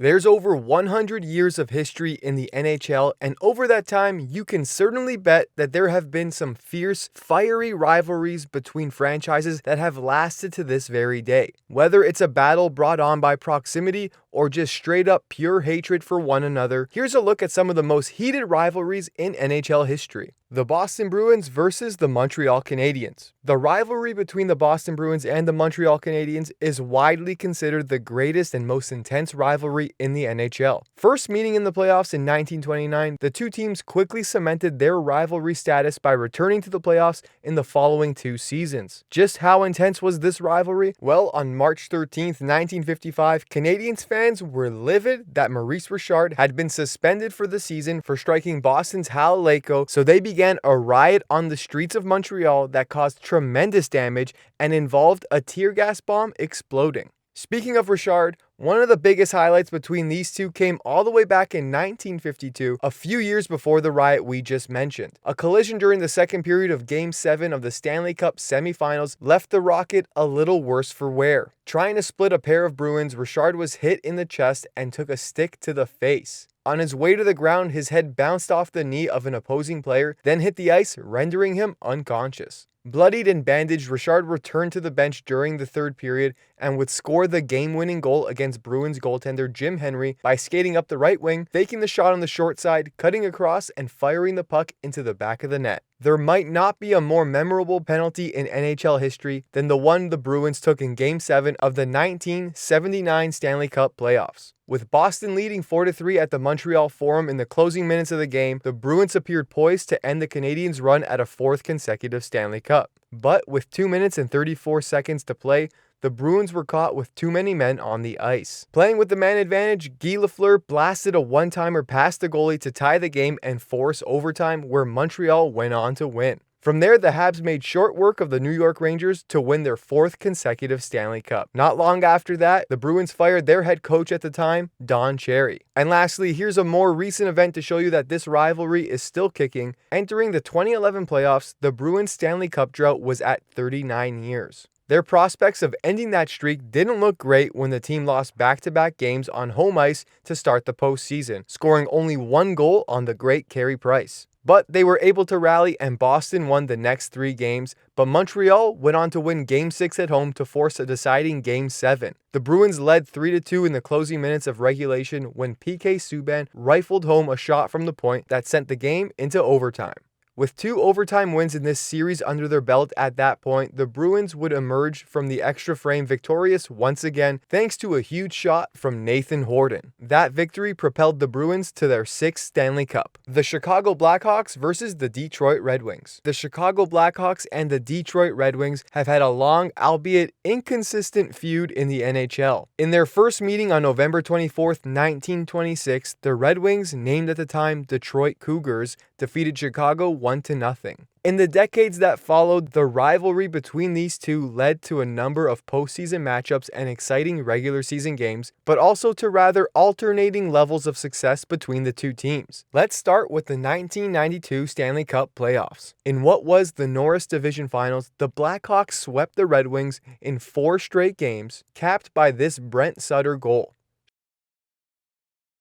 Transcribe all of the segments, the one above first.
There's over 100 years of history in the NHL, and over that time, you can certainly bet that there have been some fierce, fiery rivalries between franchises that have lasted to this very day. Whether it's a battle brought on by proximity or just straight up pure hatred for one another, here's a look at some of the most heated rivalries in NHL history. The Boston Bruins versus the Montreal Canadiens. The rivalry between the Boston Bruins and the Montreal Canadiens is widely considered the greatest and most intense rivalry in the NHL. First meeting in the playoffs in 1929, the two teams quickly cemented their rivalry status by returning to the playoffs in the following two seasons. Just how intense was this rivalry? Well, on March 13th, 1955, Canadiens fans were livid that Maurice Richard had been suspended for the season for striking Boston's Hal Laycoe, so they began a riot on the streets of Montreal that caused tremendous damage and involved a tear gas bomb exploding. Speaking of Richard, one of the biggest highlights between these two came all the way back in 1952, a few years before the riot we just mentioned. A collision during the second period of Game 7 of the Stanley Cup semifinals left the Rocket a little worse for wear. Trying to split a pair of Bruins, Richard was hit in the chest and took a stick to the face. On his way to the ground, his head bounced off the knee of an opposing player, then hit the ice, rendering him unconscious. Bloodied and bandaged, Richard returned to the bench during the third period and would score the game-winning goal against Bruins goaltender Jim Henry by skating up the right wing, faking the shot on the short side, cutting across, and firing the puck into the back of the net. There might not be a more memorable penalty in NHL history than the one the Bruins took in Game 7 of the 1979 Stanley Cup playoffs. With Boston leading 4-3 at the Montreal Forum in the closing minutes of the game, the Bruins appeared poised to end the Canadiens' run at a fourth consecutive Stanley Cup. But with 2 minutes and 34 seconds to play, the Bruins were caught with too many men on the ice. Playing with the man advantage, Guy Lafleur blasted a one-timer past the goalie to tie the game and force overtime, where Montreal went on to win. From there, the Habs made short work of the New York Rangers to win their fourth consecutive Stanley Cup. Not long after that, the Bruins fired their head coach at the time, Don Cherry. And lastly, here's a more recent event to show you that this rivalry is still kicking. Entering the 2011 playoffs, the Bruins Stanley Cup drought was at 39 years. Their prospects of ending that streak didn't look great when the team lost back-to-back games on home ice to start the postseason, scoring only one goal on the great Carey Price. But they were able to rally and Boston won the next 3 games, but Montreal went on to win Game 6 at home to force a deciding Game 7. The Bruins led 3-2 in the closing minutes of regulation when PK Subban rifled home a shot from the point that sent the game into overtime. With 2 overtime wins in this series under their belt at that point, the Bruins would emerge from the extra frame victorious once again thanks to a huge shot from Nathan Horton. That victory propelled the Bruins to their 6th Stanley Cup. The Chicago Blackhawks versus the Detroit Red Wings. The Chicago Blackhawks and the Detroit Red Wings have had a long, albeit inconsistent feud in the NHL. In their first meeting on November 24th, 1926, the Red Wings, named at the time Detroit Cougars, defeated Chicago 1-0. In the decades that followed, the rivalry between these two led to a number of postseason matchups and exciting regular season games, but also to rather alternating levels of success between the two teams. Let's start with the 1992 Stanley Cup playoffs. In what was the Norris Division Finals, the Blackhawks swept the Red Wings in 4 straight games, capped by this Brent Sutter goal.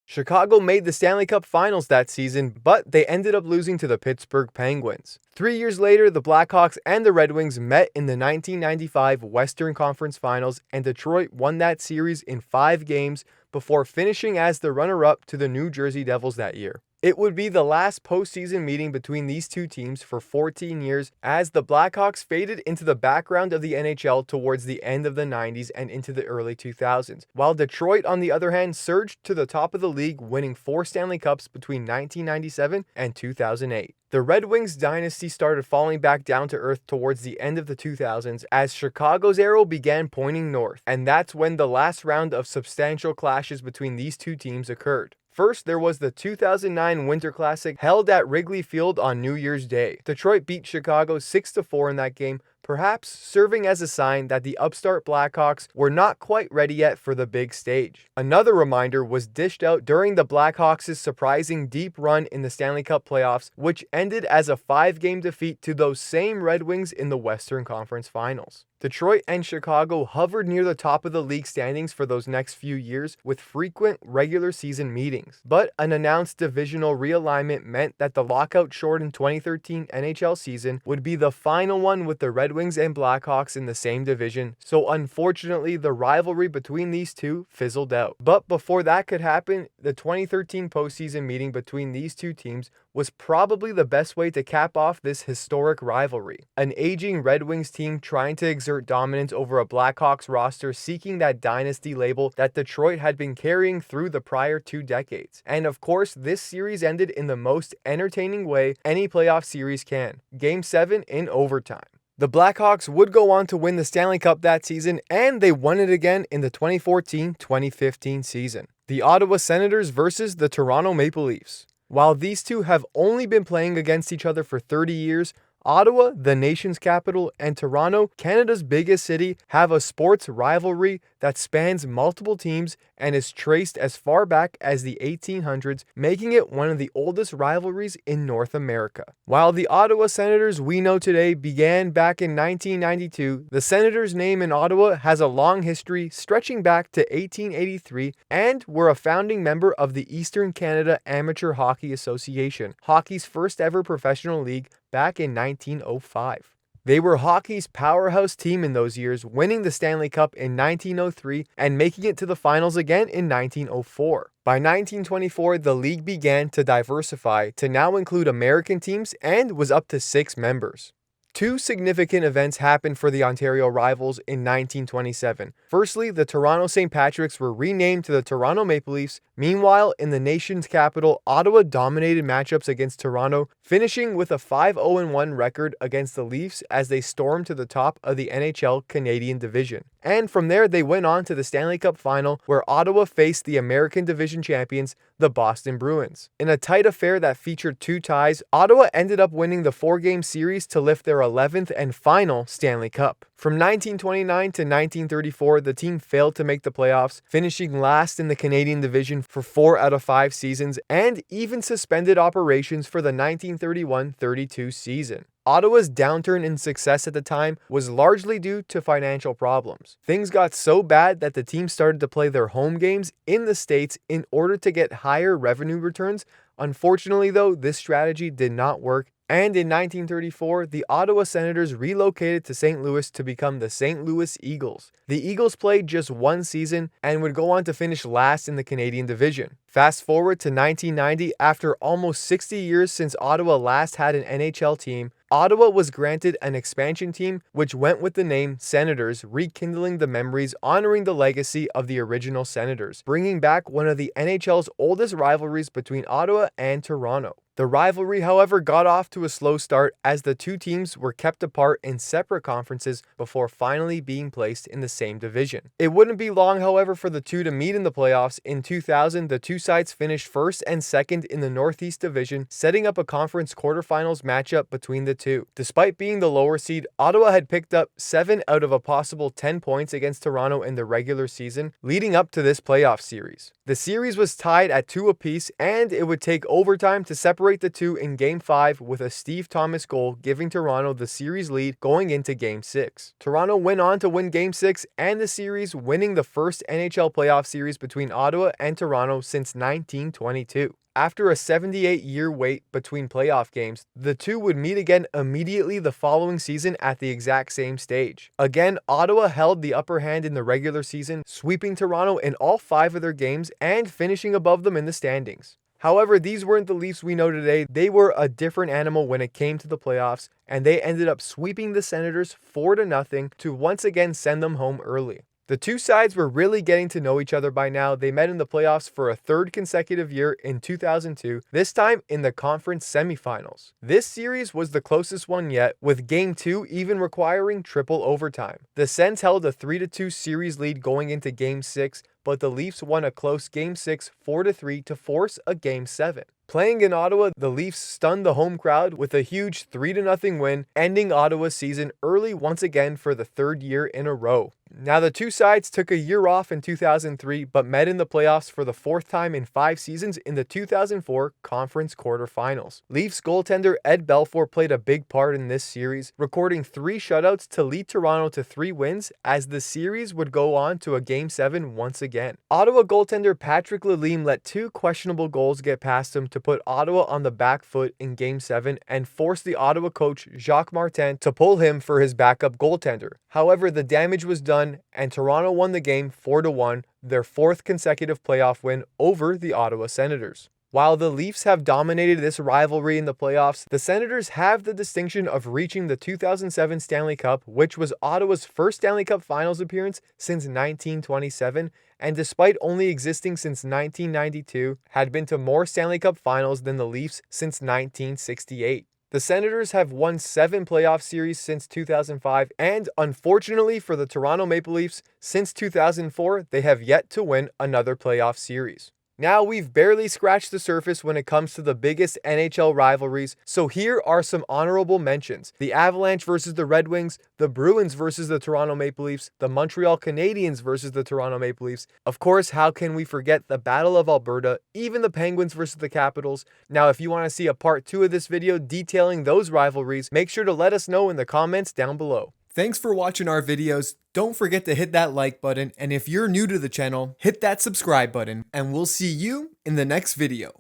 Chicago made the Stanley Cup Finals that season, but they ended up losing to the Pittsburgh Penguins. 3 years later, the Blackhawks and the Red Wings met in the 1995 Western Conference Finals, and Detroit won that series in 5 games before finishing as the runner-up to the New Jersey Devils that year. It would be the last postseason meeting between these two teams for 14 years as the Blackhawks faded into the background of the NHL towards the end of the 90s and into the early 2000s, while Detroit, on the other hand, surged to the top of the league, winning 4 Stanley Cups between 1997 and 2008. The Red Wings dynasty started falling back down to earth towards the end of the 2000s as Chicago's arrow began pointing north, and that's when the last round of substantial clashes between these two teams occurred. First, there was the 2009 Winter Classic held at Wrigley Field on New Year's Day. Detroit beat Chicago 6-4 in that game, perhaps serving as a sign that the upstart Blackhawks were not quite ready yet for the big stage. Another reminder was dished out during the Blackhawks' surprising deep run in the Stanley Cup playoffs, which ended as a 5-game defeat to those same Red Wings in the Western Conference Finals. Detroit and Chicago hovered near the top of the league standings for those next few years with frequent regular season meetings. But an announced divisional realignment meant that the lockout-shortened 2013 NHL season would be the final one with the Red Wings and Blackhawks in the same division, so unfortunately the rivalry between these two fizzled out. But before that could happen, the 2013 postseason meeting between these two teams was probably the best way to cap off this historic rivalry. An aging Red Wings team trying to exert dominance over a Blackhawks roster seeking that dynasty label that Detroit had been carrying through the prior 2 decades. And of course, this series ended in the most entertaining way any playoff series can. Game 7 in overtime. The Blackhawks would go on to win the Stanley Cup that season, and they won it again in the 2014-2015 season. The Ottawa Senators versus the Toronto Maple Leafs. While these two have only been playing against each other for 30 years, Ottawa, the nation's capital, and Toronto, Canada's biggest city, have a sports rivalry that spans multiple teams and is traced as far back as the 1800s, making it one of the oldest rivalries in North America. While the Ottawa Senators we know today began back in 1992, the Senators' name in Ottawa has a long history stretching back to 1883 and were a founding member of the Eastern Canada Amateur Hockey Association, hockey's first ever professional league, back in 1905. They were hockey's powerhouse team in those years, winning the Stanley Cup in 1903 and making it to the finals again in 1904. By 1924, the league began to diversify to now include American teams and was up to 6 members. 2 significant events happened for the Ontario Rivals in 1927. Firstly, the Toronto St. Patricks were renamed to the Toronto Maple Leafs. Meanwhile, in the nation's capital, Ottawa dominated matchups against Toronto, finishing with a 5-0-1 record against the Leafs as they stormed to the top of the NHL Canadian Division. And from there, they went on to the Stanley Cup Final, where Ottawa faced the American Division champions, the Boston Bruins. In a tight affair that featured 2 ties, Ottawa ended up winning the 4-game series to lift their 11th and final Stanley Cup. From 1929 to 1934, the team failed to make the playoffs, finishing last in the Canadian Division for 4 out of 5 seasons, and even suspended operations for the 1931-32 season. Ottawa's downturn in success at the time was largely due to financial problems. Things got so bad that the team started to play their home games in the States in order to get higher revenue returns. Unfortunately, though, this strategy did not work. And in 1934, the Ottawa Senators relocated to St. Louis to become the St. Louis Eagles. The Eagles played just 1 season and would go on to finish last in the Canadian Division. Fast forward to 1990, after almost 60 years since Ottawa last had an NHL team, Ottawa was granted an expansion team which went with the name Senators, rekindling the memories, honoring the legacy of the original Senators, bringing back one of the NHL's oldest rivalries between Ottawa and Toronto. The rivalry, however, got off to a slow start as the 2 teams were kept apart in separate conferences before finally being placed in the same division. It wouldn't be long, however, for the 2 to meet in the playoffs. In 2000, the 2 sides finished first and second in the Northeast Division, setting up a conference quarterfinals matchup between the 2. Despite being the lower seed, Ottawa had picked up 7 out of a possible 10 points against Toronto in the regular season, leading up to this playoff series. The series was tied at 2 apiece, and it would take overtime to separate the 2 in Game 5, with a Steve Thomas goal giving Toronto the series lead going into Game 6. Toronto went on to win Game 6 and the series, winning the first NHL playoff series between Ottawa and Toronto since 1922. After a 78-year wait between playoff games, the 2 would meet again immediately the following season at the exact same stage. Again, Ottawa held the upper hand in the regular season, sweeping Toronto in all 5 of their games and finishing above them in the standings. However, these weren't the Leafs we know today. They were a different animal when it came to the playoffs, and they ended up sweeping the Senators 4-0 to once again send them home early. The 2 sides were really getting to know each other by now. They met in the playoffs for a 3rd consecutive year in 2002, this time in the conference semifinals. This series was the closest one yet, with Game 2 even requiring triple overtime. The Sens held a 3-2 series lead going into Game 6, but the Leafs won a close Game 6 4-3 to force a Game 7. Playing in Ottawa, the Leafs stunned the home crowd with a huge 3-0 win, ending Ottawa's season early once again for the third year in a row. Now, the two sides took a year off in 2003, but met in the playoffs for the fourth time in 5 seasons in the 2004 conference quarterfinals. Leafs goaltender Ed Belfour played a big part in this series, recording 3 shutouts to lead Toronto to 3 wins as the series would go on to a Game 7 once again. Ottawa goaltender Patrick Lalime let 2 questionable goals get past him to put Ottawa on the back foot in Game 7 and forced the Ottawa coach Jacques Martin to pull him for his backup goaltender. However, the damage was done and Toronto won the game 4-1, their 4th consecutive playoff win over the Ottawa Senators. While the Leafs have dominated this rivalry in the playoffs, the Senators have the distinction of reaching the 2007 Stanley Cup, which was Ottawa's first Stanley Cup Finals appearance since 1927, and despite only existing since 1992, had been to more Stanley Cup Finals than the Leafs since 1968. The Senators have won 7 playoff series since 2005, and unfortunately for the Toronto Maple Leafs, since 2004, they have yet to win another playoff series. Now, we've barely scratched the surface when it comes to the biggest NHL rivalries, so here are some honorable mentions. The Avalanche versus the Red Wings, the Bruins versus the Toronto Maple Leafs, the Montreal Canadiens versus the Toronto Maple Leafs. Of course, how can we forget the Battle of Alberta, even the Penguins versus the Capitals. Now, if you want to see a part 2 of this video detailing those rivalries, make sure to let us know in the comments down below. Thanks for watching our videos. Don't forget to hit that like button, and if you're new to the channel, hit that subscribe button, and we'll see you in the next video.